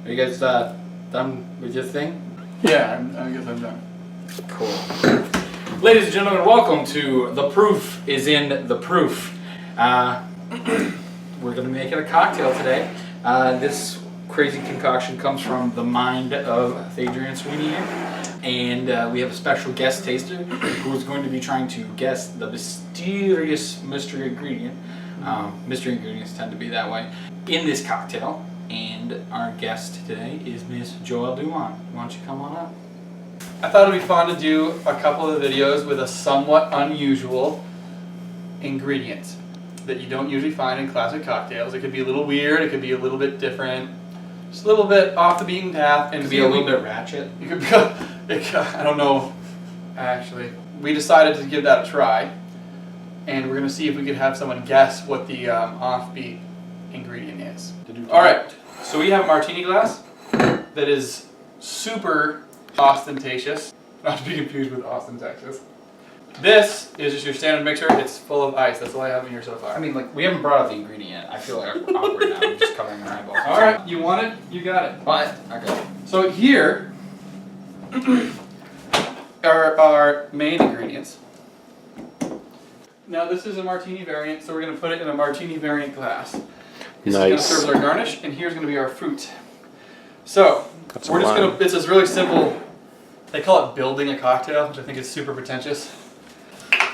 Are you guys done with your thing? Yeah, I guess I'm done. Cool. Ladies and gentlemen, welcome to The Proof is in the Proof. We're going to make it a cocktail today. This crazy concoction comes from the mind of Thadryan Sweeney here. And we have a special guest taster who is going to be trying to guess the mysterious mystery ingredient. Mystery ingredients tend to be that way in this cocktail. And our guest today is Miss Joelle Dumont. Why don't you come on up? I thought it'd be fun to do a couple of videos with a somewhat unusual ingredient that you don't usually find in classic cocktails. It could be a little weird, it could be a little bit different, just a little bit off the beaten path. And It could be a little bit ratchet. It could be, I don't know, actually. We decided to give that a try, and we're going to see if we could have someone guess what the offbeat ingredient is. Alright, so we have a martini glass that is super ostentatious, not to be confused with Austin, Texas. This is just your standard mixer. It's full of ice. That's all I have in here so far. I mean, like, we haven't brought out the ingredient yet. I feel like awkward now. I'm just covering my eyeballs. Alright, you want it? You got it. What? Okay. So here are our main ingredients. Now this is a martini variant, so we're going to put it in a martini variant glass. This is going to serve as our garnish, and here's going to be our fruit. So, we're just going to, it's this really simple, they call it building a cocktail, which I think is super pretentious.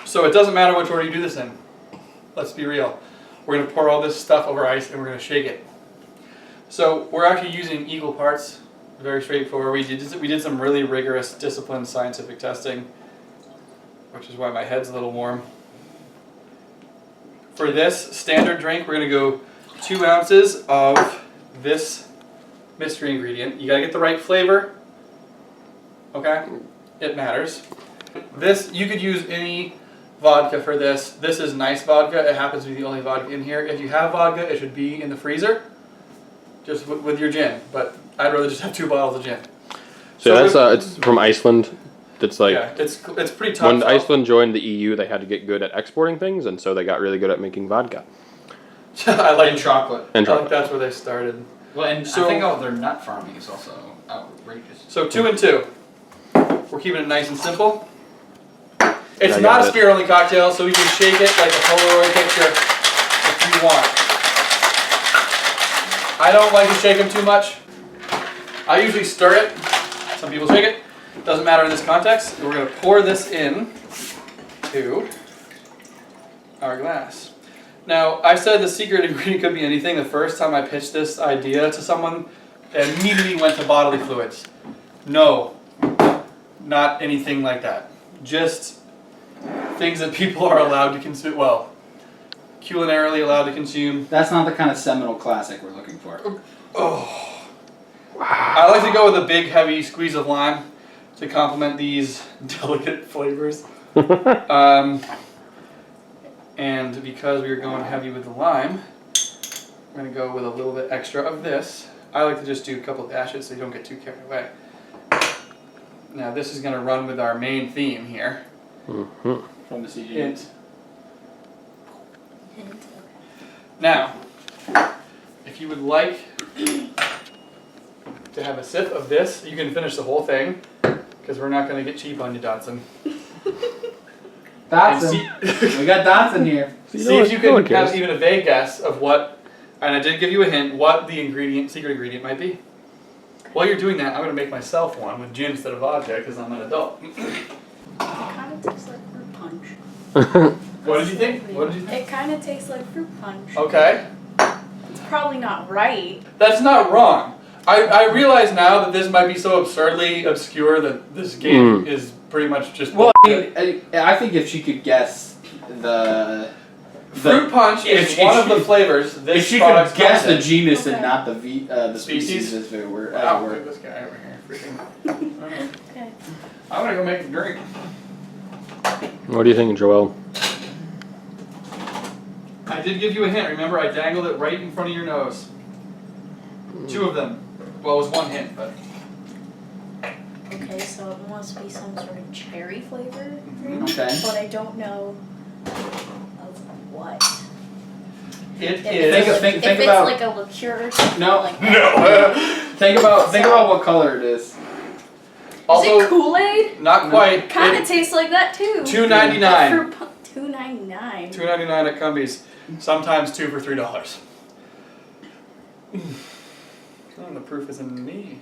So it doesn't matter which order you do this in. Let's be real. We're going to pour all this stuff over ice and we're going to shake it. So we're actually using equal parts, very straightforward. We did some really rigorous, disciplined scientific testing, which is why my head's a little warm. For this standard drink, we're going to go 2 ounces of this mystery ingredient. You got to get the right flavor. Okay? It matters. This, you could use any vodka for this. This is nice vodka. It happens to be the only vodka in here. If you have vodka, it should be in the freezer, just with your gin. But I'd rather just have 2 bottles of gin. So that's it's from Iceland. It's like, yeah, it's pretty tough. when Iceland joined the EU, they had to get good at exporting things, and so they got really good at making vodka. I like chocolate. And I chocolate. think that's where they started. Well, and So- I think their nut farming is also outrageous. So 2 and 2. We're keeping it nice and simple. It's I not got a it. spirit-only cocktail, so we can shake it like a Polaroid picture if you want. I don't like to shake them too much. I usually stir it. Some people shake it. Doesn't matter in this context. We're going to pour this in to our glass. Now, I said the secret ingredient could be anything. The first time I pitched this idea to someone, they immediately went to bodily fluids. No, not anything like that. Just things that people are allowed to consume, well, culinarily allowed to consume. That's not the kind of seminal classic we're looking for. Oh. Wow. I like to go with a big, heavy squeeze of lime to complement these delicate flavors. And because we are going heavy with the lime, we're going to go with a little bit extra of this. I like to just do a couple of dashes so you don't get too carried away. Now this is going to run with our main theme here. Mm-hmm. From the CG. Hint. Now, if you would like to have a sip of this, you can finish the whole thing, because we're not going to get cheap on you, Dotson. Dotson. We got Dotson here. See if you can have even a vague guess of what, and I did give you a hint, what the secret ingredient might be. While you're doing that, I'm going to make myself one with gin instead of vodka, because I'm an adult. It kind of tastes like fruit punch. What did you think? What did you think? It kind of tastes like fruit punch. Okay. It's probably not right. That's not wrong. I realize now that this might be so absurdly obscure that this game is pretty much just... Well, I think if she could guess the fruit punch is if one of she- the flavors. This if she product could guess comes the in. genus Okay. and not the species, as it were. Wow, look at this guy over here. Freaking. Okay. I'm gonna go make a drink. What do you think, Joelle? I did give you a hint. Remember, I dangled it right in front of your nose. 2 of them. Well, it was 1 hint, but... Okay, so it must be some sort of cherry flavor. Okay. But I don't know of what. It If is... it's, Think if it's about- like a liqueur or something No. like that. No! Think about what color it is. Also, is it Kool-Aid? not quite. Kind of tastes like that too. $2.99. $2.99. $2.99 at Cumbies. Sometimes 2 for $3. Oh, the proof is in me.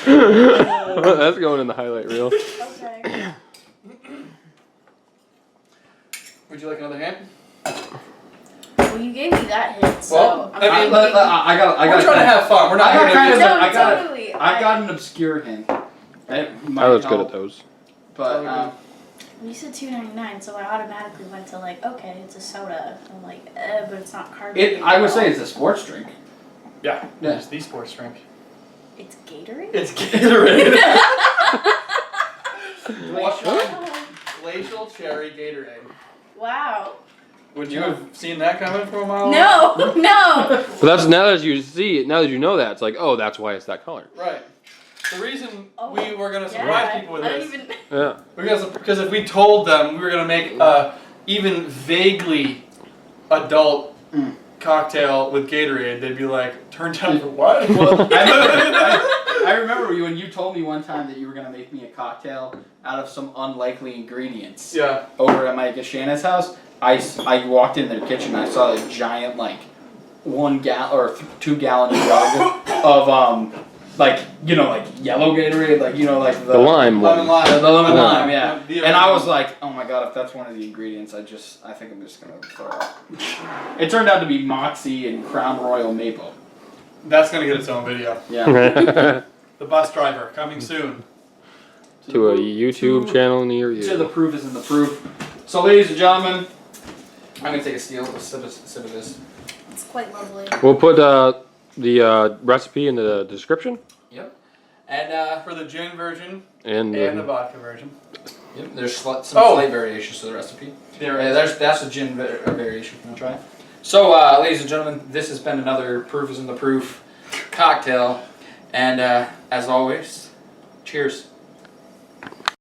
That's going in the highlight reel. Okay. Would you like another hand? Well, you gave me that hit, so Well, I'm I mean, thinking- We're trying to have fun. We're not here to totally. I got an obscure hint. That might Tyler's good help, at those. But You said $2.99, so I automatically went to like, okay, it's a soda. I'm like, but it's not carbonated. I would say it's a sports drink. Yeah, Yeah. it's the sports drink. It's Gatorade. It's Gatorade. Oh, Glacial cherry Gatorade. wow. Would you have seen that coming from a mile away? No, no. But that's now that you see it, now that you know that, it's like, oh, that's why it's that color. Right. The reason Oh, we were gonna surprise yeah, people with I don't this, even. Yeah. because if we told them we were gonna make a even vaguely adult cocktail with Gatorade, they'd be like, "Turned down for what?" Well, I remember when you told me one time that you were gonna make me a cocktail out of some unlikely ingredients. Yeah. Over at Mike Shanna's house, I walked in their kitchen and I saw a giant like 1 gallon or 2 gallon jug of like like yellow Gatorade, like like The lime Lemon one. lime. the lemon Yeah. lime, yeah. The And I original. was like, oh my god, if that's one of the ingredients, I think I'm just gonna throw up. It turned out to be Moxie and Crown Royal Maple. That's gonna get its own video. Yeah. The bus driver coming soon. To a YouTube channel near you. To the proof is in the proof. So, ladies and gentlemen, I'm gonna take a sip of this. It's quite lovely. We'll put the recipe in the description. Yep. And For the gin version And and the vodka version. yep, there's some Oh. slight variations to the recipe. There Yeah, is. that's a gin variation. Can I try? So, ladies and gentlemen, this has been another Proof is in the Proof cocktail. And as always, cheers.